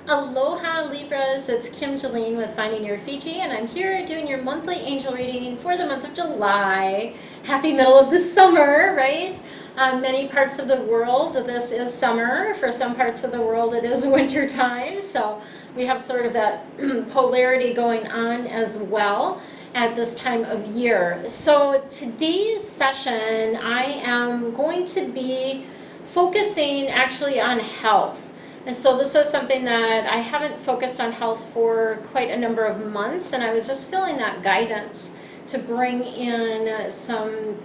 Aloha Libras, it's Kim Jolene with Finding Your Fiji, and I'm here doing your monthly angel reading for the month of July. Happy middle of the summer, right? Many parts of the world, this is summer. For some parts of the world, it is winter time. So we have sort of that polarity going on as well at this time of year. So today's session, I am going to be focusing actually on health. And so this is something that I haven't focused on health for quite a number of months, and I was just feeling that guidance to bring in some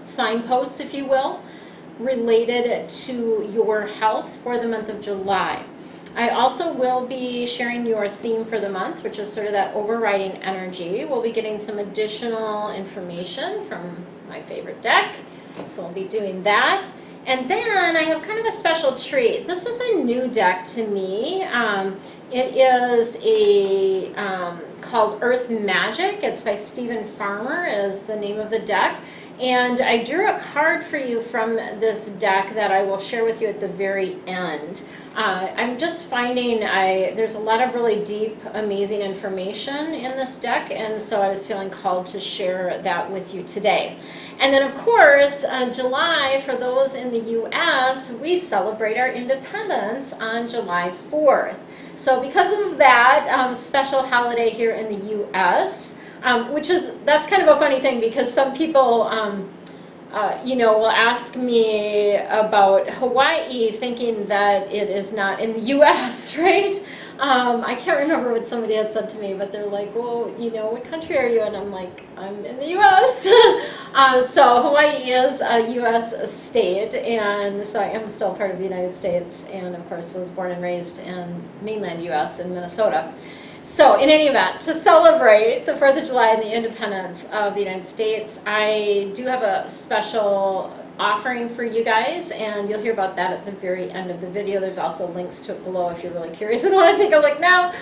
signposts, if you will, related to your health for the month of July. I also will be sharing your theme for the month, which is sort of that overriding energy. We'll be getting some additional information from my favorite deck, so we'll be doing that. And then I have kind of a special treat. This is a new deck to me. It is called Earth Magic. It's by Stephen Farmer is the name of the deck. And I drew a card for you from this deck that I will share with you at the very end. I'm just finding there's a lot of really deep, amazing information in this deck, and so I was feeling called to share that with you today. And then, of course, July, for those in the U.S., we celebrate our independence on July 4th. So because of that special holiday here in the U.S., that's kind of a funny thing because some people, will ask me about Hawaii thinking that it is not in the U.S., right? I can't remember what somebody had said to me, but they're like, well, what country are you in? I'm like, I'm in the U.S. So Hawaii is a U.S. state, and so I am still part of the United States, and of course was born and raised in mainland U.S. in Minnesota. So in any event, to celebrate the 4th of July and the independence of the United States, I do have a special offering for you guys, and you'll hear about that at the very end of the video. There's also links to it below if you're really curious and want to take a look now.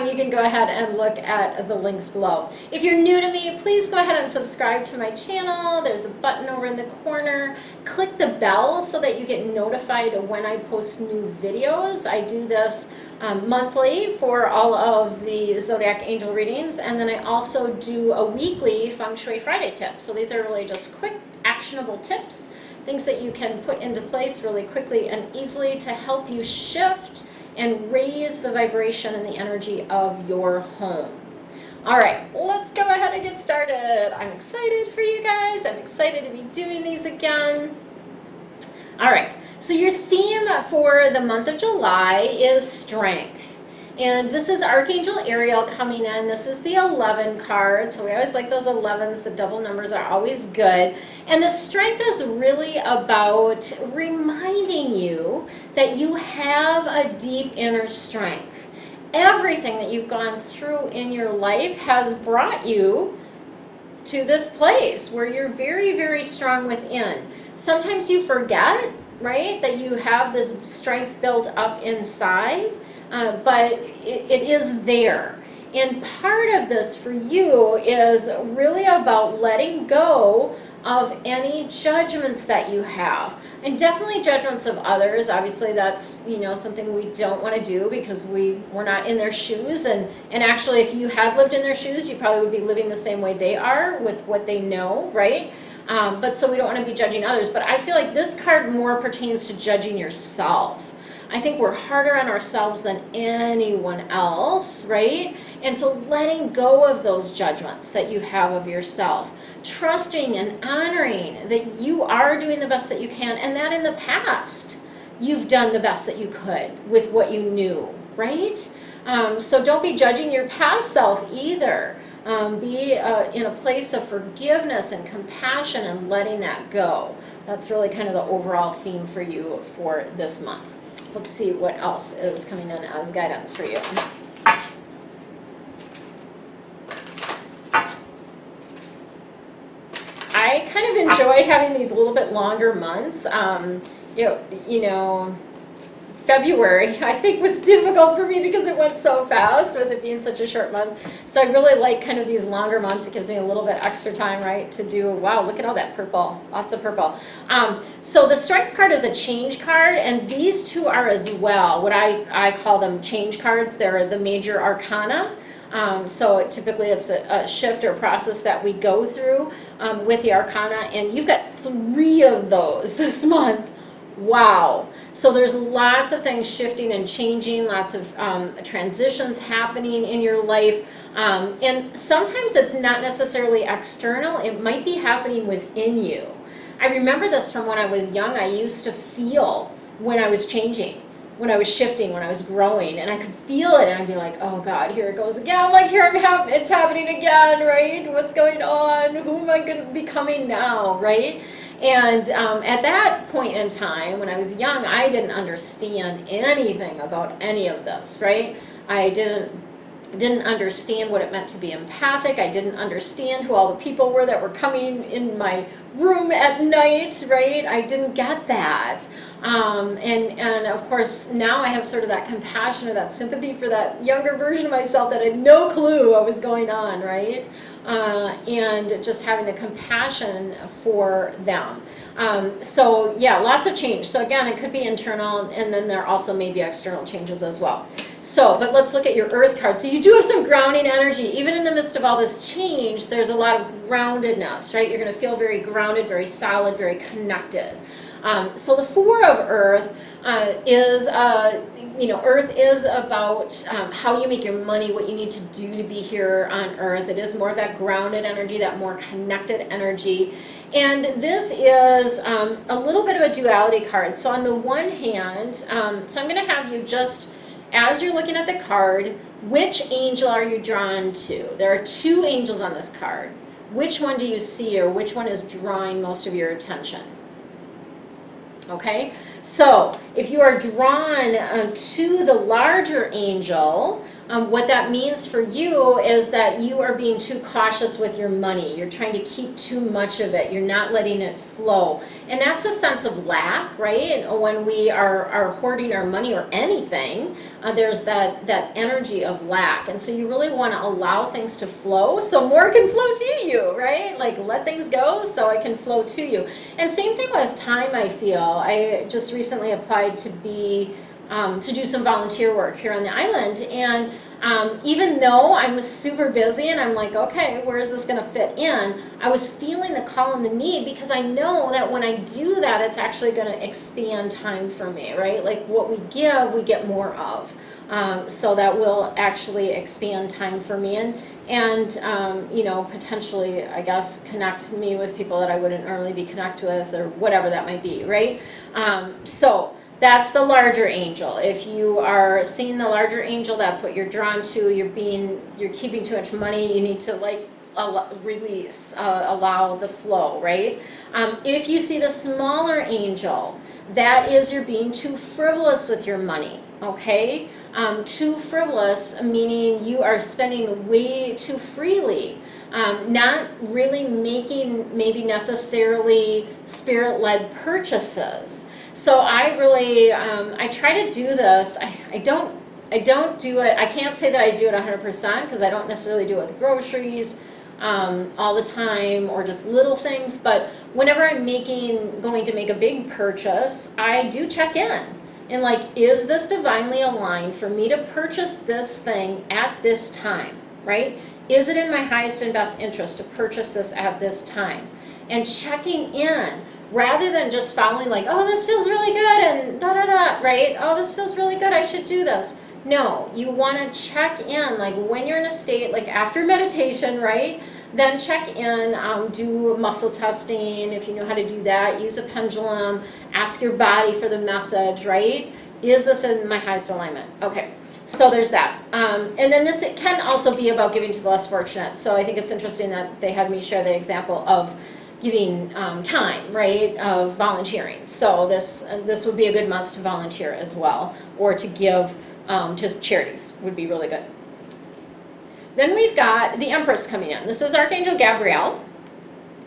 You can go ahead and look at the links below. If you're new to me, please go ahead and subscribe to my channel. There's a button over in the corner. Click the bell so that you get notified when I post new videos. I do this monthly for all of the Zodiac Angel readings, and then I also do a weekly Feng Shui Friday tip. So these are really just quick, actionable tips, things that you can put into place really quickly and easily to help you shift and raise the vibration and the energy of your home. All right, let's go ahead and get started. I'm excited for you guys. I'm excited to be doing these again. All right. So your theme for the month of July is strength. And this is Archangel Ariel coming in. This is the 11 card. So we always like those 11s. The double numbers are always good. And the strength is really about reminding you that you have a deep inner strength. Everything that you've gone through in your life has brought you to this place where you're very, very strong within. Sometimes you forget, right, that you have this strength built up inside, but it is there. And part of this for you is really about letting go of any judgments that you have, and definitely judgments of others. Obviously that's something we don't want to do because we're not in their shoes, and actually if you had lived in their shoes, you probably would be living the same way they are with what they know, right? But so we don't want to be judging others. But I feel like this card more pertains to judging yourself. I think we're harder on ourselves than anyone else, right? And so letting go of those judgments that you have of yourself, trusting and honoring that you are doing the best that you can, and that in the past you've done the best that you could with what you knew, right? So don't be judging your past self either. Be in a place of forgiveness and compassion and letting that go. That's really kind of the overall theme for you for this month. Let's see what else is coming in as guidance for you. I kind of enjoy having these a little bit longer months. February, I think, was difficult for me because it went so fast with it being such a short month. So I really like kind of these longer months. It gives me a little bit extra time, right, to do, wow, look at all that purple, lots of purple. So the Strength card is a change card, and these two are as well. What I call them change cards. They're the major arcana. So typically it's a shift or process that we go through with the arcana, and you've got 3 of those this month. Wow. So there's lots of things shifting and changing, lots of transitions happening in your life. And sometimes it's not necessarily external. It might be happening within you. I remember this from when I was young. I used to feel when I was changing, when I was shifting, when I was growing, and I could feel it, and I'd be like, oh God, here it goes again. Like, it's happening again, right? What's going on? Who am I going to be becoming now, right? And at that point in time, when I was young, I didn't understand anything about any of this, right? I didn't understand what it meant to be empathic. I didn't understand who all the people were that were coming in my room at night, right? I didn't get that. And of course, now I have sort of that compassion or that sympathy for that younger version of myself that had no clue what was going on, right? And just having the compassion for them. So yeah, lots of change. So again, it could be internal, and then there also may be external changes as well. So, but let's look at your Earth card. So you do have some grounding energy. Even in the midst of all this change, there's a lot of groundedness, right? You're going to feel very grounded, very solid, very connected. So the 4 of Earth is, Earth is about how you make your money, what you need to do to be here on Earth. It is more of that grounded energy, that more connected energy. And this is a little bit of a duality card. So on the one hand, so I'm going to have you just, as you're looking at the card, which angel are you drawn to? There are 2 angels on this card. Which one do you see, or which one is drawing most of your attention? Okay, so if you are drawn to the larger angel, what that means for you is that you are being too cautious with your money. You're trying to keep too much of it. You're not letting it flow. And that's a sense of lack, right? And when we are hoarding our money or anything, there's that energy of lack. And so you really want to allow things to flow so more can flow to you, right? Like, let things go so it can flow to you. And same thing with time, I feel. I just recently applied to do some volunteer work here on the island, and even though I'm super busy and I'm like, okay, where is this going to fit in? I was feeling the call and the need, because I know that when I do that, it's actually going to expand time for me, right? Like, what we give, we get more of. So that will actually expand time for me, and potentially, I guess, connect me with people that I wouldn't normally be connected with, or whatever that might be, right? So that's the larger angel. If you are seeing the larger angel, that's what you're drawn to. You're keeping too much money. You need to release, allow the flow, right? If you see the smaller angel, that is, you're being too frivolous with your money, okay? Too frivolous, meaning you are spending way too freely. Not really making maybe necessarily spirit-led purchases. So I really, I try to do this. I don't do it. I can't say that I do it 100%, because I don't necessarily do it with groceries all the time, or just little things. But whenever I'm going to make a big purchase, I do check in. And like, is this divinely aligned for me to purchase this thing at this time, right? Is it in my highest and best interest to purchase this at this time? And checking in, rather than just following like, oh, this feels really good, and da-da-da, right? Oh, this feels really good, I should do this. No, you want to check in, like when you're in a state, like after meditation, right? Then check in, do muscle testing, if you know how to do that, use a pendulum, ask your body for the message, right? Is this in my highest alignment? Okay, so there's that. And then it can also be about giving to the less fortunate. So I think it's interesting that they had me share the example of giving time, right, of volunteering. So this would be a good month to volunteer as well, or to give to charities would be really good. Then we've got the Empress coming in. This is Archangel Gabrielle.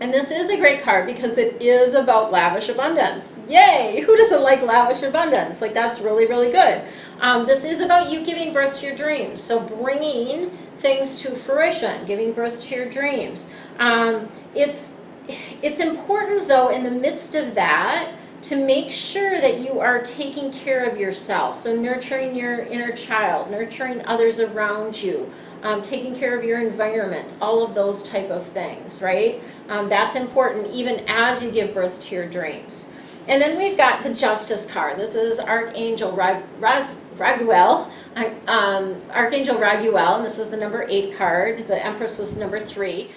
And this is a great card because it is about lavish abundance. Yay! Who doesn't like lavish abundance? Like, that's really, really good. This is about you giving birth to your dreams. So bringing things to fruition, giving birth to your dreams. It's important, though, in the midst of that, to make sure that you are taking care of yourself. So nurturing your inner child, nurturing others around you, taking care of your environment, all of those type of things, right? That's important even as you give birth to your dreams. And then we've got the Justice card. This is Archangel Raguel, Archangel Raguel, and this is the number 8 card. The Empress was number 3.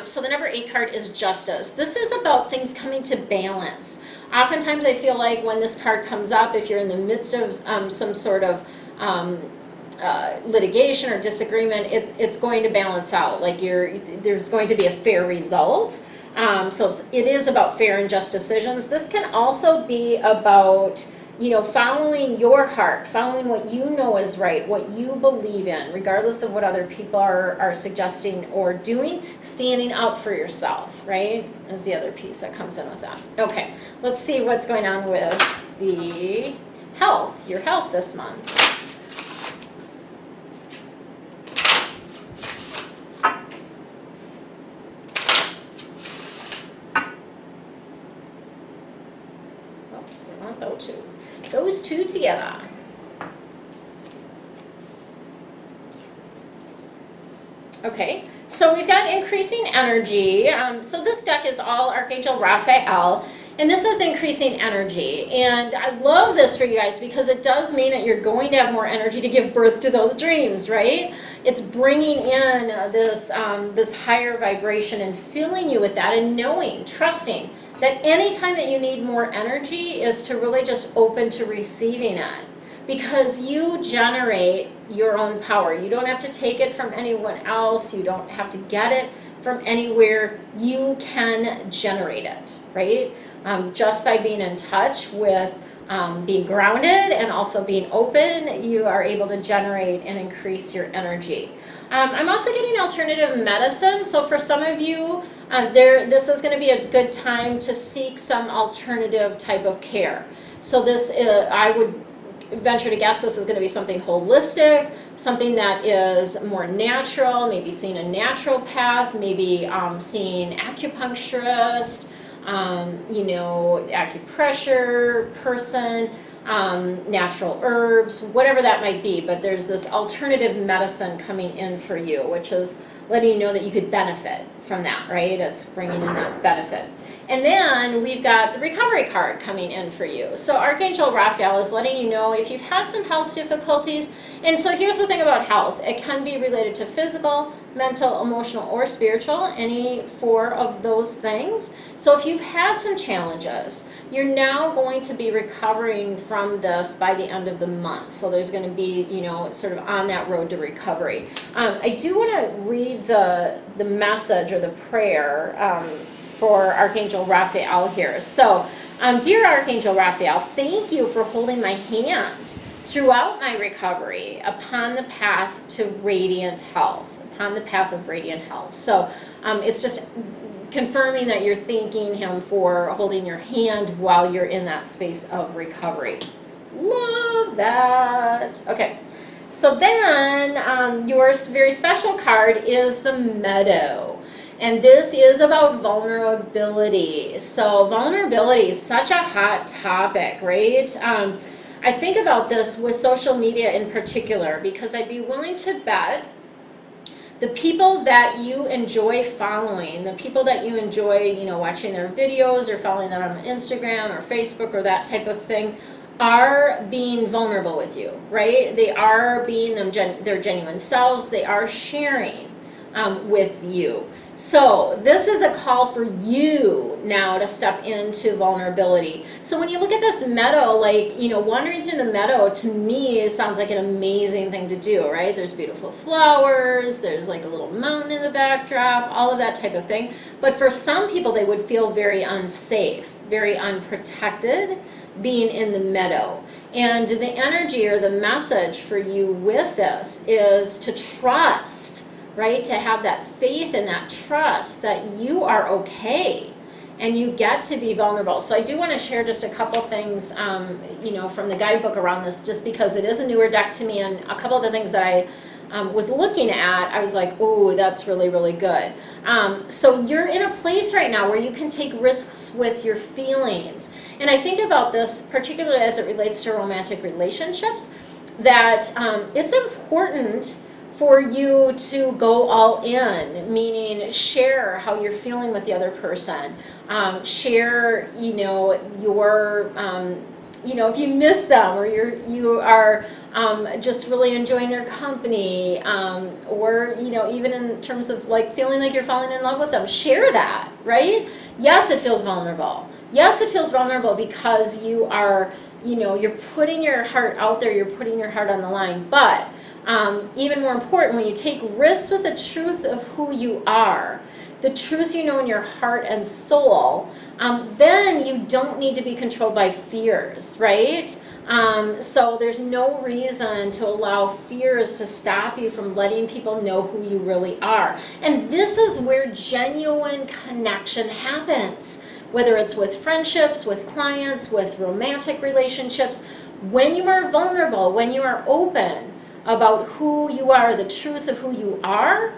So the number 8 card is Justice. This is about things coming to balance. Oftentimes I feel like when this card comes up, if you're in the midst of some sort of litigation or disagreement, it's going to balance out. Like there's going to be a fair result. So it is about fair and just decisions. This can also be about, you know, following your heart, following what you know is right, what you believe in, regardless of what other people are suggesting or doing, standing up for yourself, right? Is the other piece that comes in with that. Okay, let's see what's going on with the health, your health this month. Those two together. Okay, so we've got increasing energy. So this deck is all Archangel Raphael, and this is increasing energy. And I love this for you guys because it does mean that you're going to have more energy to give birth to those dreams, right? It's bringing in this higher vibration and filling you with that and knowing, trusting that anytime that you need more energy is to really just open to receiving it, because you generate your own power. You don't have to take it from anyone else. You don't have to get it from anywhere. You can generate it, right? Just by being in touch with being grounded and also being open, you are able to generate and increase your energy. I'm also getting alternative medicine. So for some of you, this is going to be a good time to seek some alternative type of care. So this, I would venture to guess, this is going to be something holistic, something that is more natural, maybe seeing a naturopath, maybe seeing acupuncturist, acupressure person, natural herbs, whatever that might be. But there's this alternative medicine coming in for you, which is letting you know that you could benefit from that, right? It's bringing in that benefit. And then we've got the recovery card coming in for you. So Archangel Raphael is letting you know if you've had some health difficulties. And so here's the thing about health. It can be related to physical, mental, emotional, or spiritual, any 4 of those things. So if you've had some challenges, you're now going to be recovering from this by the end of the month. So there's going to be, sort of on that road to recovery. I do want to read the message or the prayer for Archangel Raphael here. So, dear Archangel Raphael, thank you for holding my hand throughout my recovery upon the path to radiant health, upon the path of radiant health. So, it's just confirming that you're thanking him for holding your hand while you're in that space of recovery. Love that. Okay. So then, your very special card is the Meadow. And this is about vulnerability. So vulnerability is such a hot topic, right? I think about this with social media in particular, because I'd be willing to bet the people that you enjoy following, the people that you enjoy, watching their videos or following them on Instagram or Facebook or that type of thing, are being vulnerable with you, right? They are being their genuine selves. They are sharing with you. So this is a call for you now to step into vulnerability. So when you look at this meadow, wandering through the meadow, to me, sounds like an amazing thing to do, right? There's beautiful flowers, there's like a little mountain in the backdrop, all of that type of thing. But for some people, they would feel very unsafe, very unprotected being in the meadow. And the energy or the message for you with this is to trust right? To have that faith and that trust that you are okay and you get to be vulnerable. So I do want to share just a couple things, you know, from the guidebook around this, just because it is a newer deck to me, and a couple of the things that I was looking at, I was like, oh, that's really, really good. So you're in a place right now where you can take risks with your feelings. And I think about this, particularly as it relates to romantic relationships, that it's important for you to go all in, meaning share how you're feeling with the other person. Share, you know, your, you know, if you miss them, or you are just really enjoying their company, or, you know, even in terms of like feeling like you're falling in love with them, share that, right? Yes, it feels vulnerable. Yes, it feels vulnerable because you are, you know, you're putting your heart out there, you're putting your heart on the line. But even more important, when you take risks with the truth of who you are, the truth you know in your heart and soul, then you don't need to be controlled by fears, right? So there's no reason to allow fears to stop you from letting people know who you really are. And this is where genuine connection happens, whether it's with friendships, with clients, with romantic relationships. When you are vulnerable, when you are open about who you are, the truth of who you are,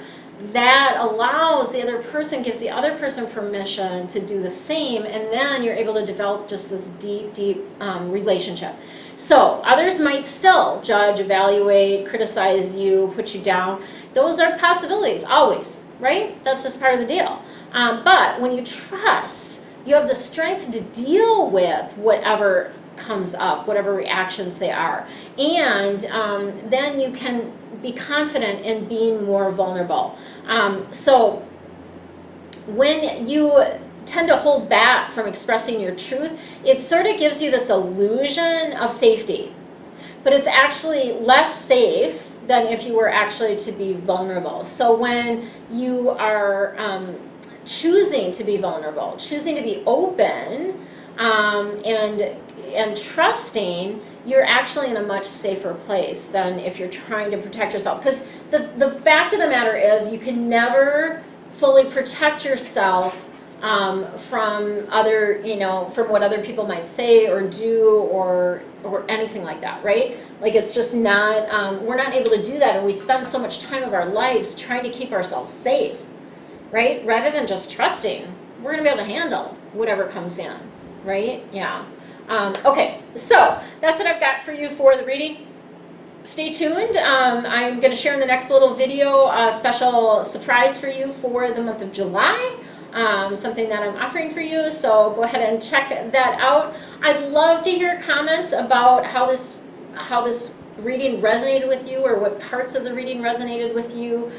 that allows the other person, gives the other person permission to do the same, and then you're able to develop just this deep, deep relationship. So others might still judge, evaluate, criticize you, put you down. Those are possibilities, always, right? That's just part of the deal. But when you trust, you have the strength to deal with whatever comes up, whatever reactions they are. And then you can be confident in being more vulnerable. So when you tend to hold back from expressing your truth, it sort of gives you this illusion of safety. But it's actually less safe than if you were actually to be vulnerable. So when you are choosing to be vulnerable, choosing to be open, and trusting, you're actually in a much safer place than if you're trying to protect yourself. Because the fact of the matter is, you can never fully protect yourself from other, you know, from what other people might say or do, or anything like that, right? Like, it's just not, we're not able to do that, and we spend so much time of our lives trying to keep ourselves safe, right? Rather than just trusting, we're gonna be able to handle whatever comes in, right? Yeah. Okay, so that's what I've got for you for the reading. Stay tuned. I'm going to share in the next little video a special surprise for you for the month of July, something that I'm offering for you, so go ahead and check that out. I'd love to hear comments about how this reading resonated with you, or what parts of the reading resonated with you,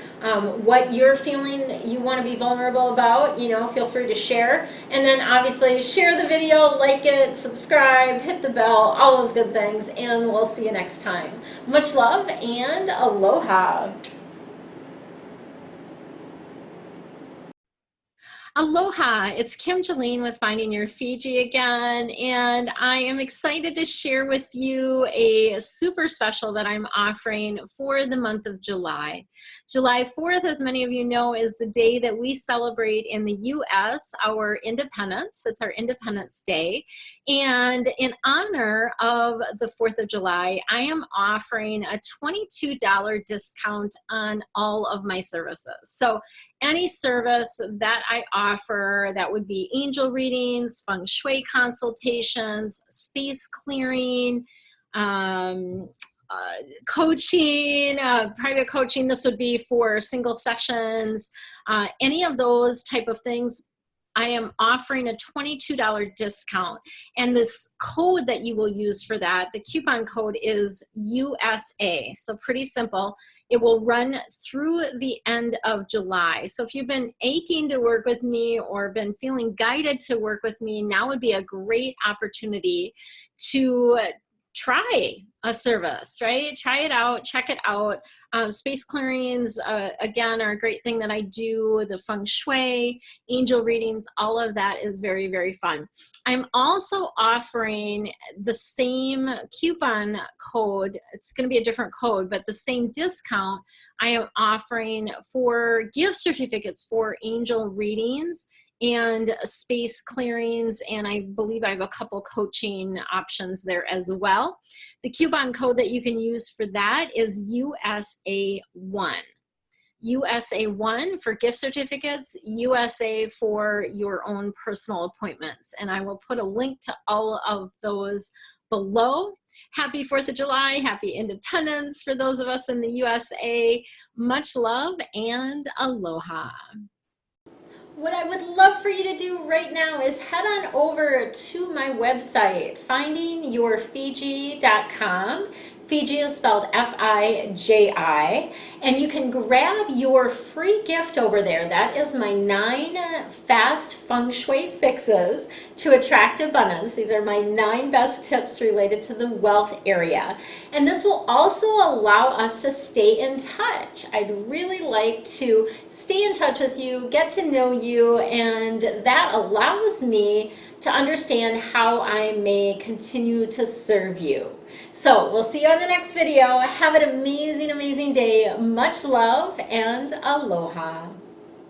what you're feeling you want to be vulnerable about. You know, feel free to share. And then obviously share the video, like it, subscribe, hit the bell, all those good things, and we'll see you next time. Much love and aloha. Aloha, it's Kim Jolene with Finding Your Fiji again, and I am excited to share with you a super special that I'm offering for the month of July. July 4th, as many of you know, is the day that we celebrate in the U.S. our independence. It's our Independence Day, and in honor of the 4th of July, I am offering a $22 discount on all of my services. So any service that I offer, that would be angel readings, Feng Shui consultations, space clearing, coaching, private coaching. This would be for single sessions, any of those type of things. I am offering a $22 discount, and this code that you will use for that, the coupon code is USA. So pretty simple. It will run through the end of July. So if you've been aching to work with me or been feeling guided to work with me, now would be a great opportunity to try a service, right? Try it out, check it out. Space clearings, again, are a great thing that I do. The Feng Shui, angel readings, all of that is very, very fun. I'm also offering the same coupon code. It's going to be a different code, but the same discount I am offering for gift certificates for angel readings and space clearings, and I believe I have a couple coaching options there as well. The coupon code that you can use for that is USA1. USA1 for gift certificates, USA for your own personal appointments. And I will put a link to all of those below. Happy 4th of July, happy Independence for those of us in the USA. Much love and aloha. What I would love for you to do right now is head on over to my website, findingyourfiji.com. Fiji is spelled F-I-J-I, and you can grab your free gift over there. That is my 9 fast feng shui fixes to attract abundance. These are my 9 best tips related to the wealth area. And this will also allow us to stay in touch. I'd really like to stay in touch with you, get to know you, and that allows me to understand how I may continue to serve you. So we'll see you on the next video. Have an amazing, amazing day. Much love and aloha.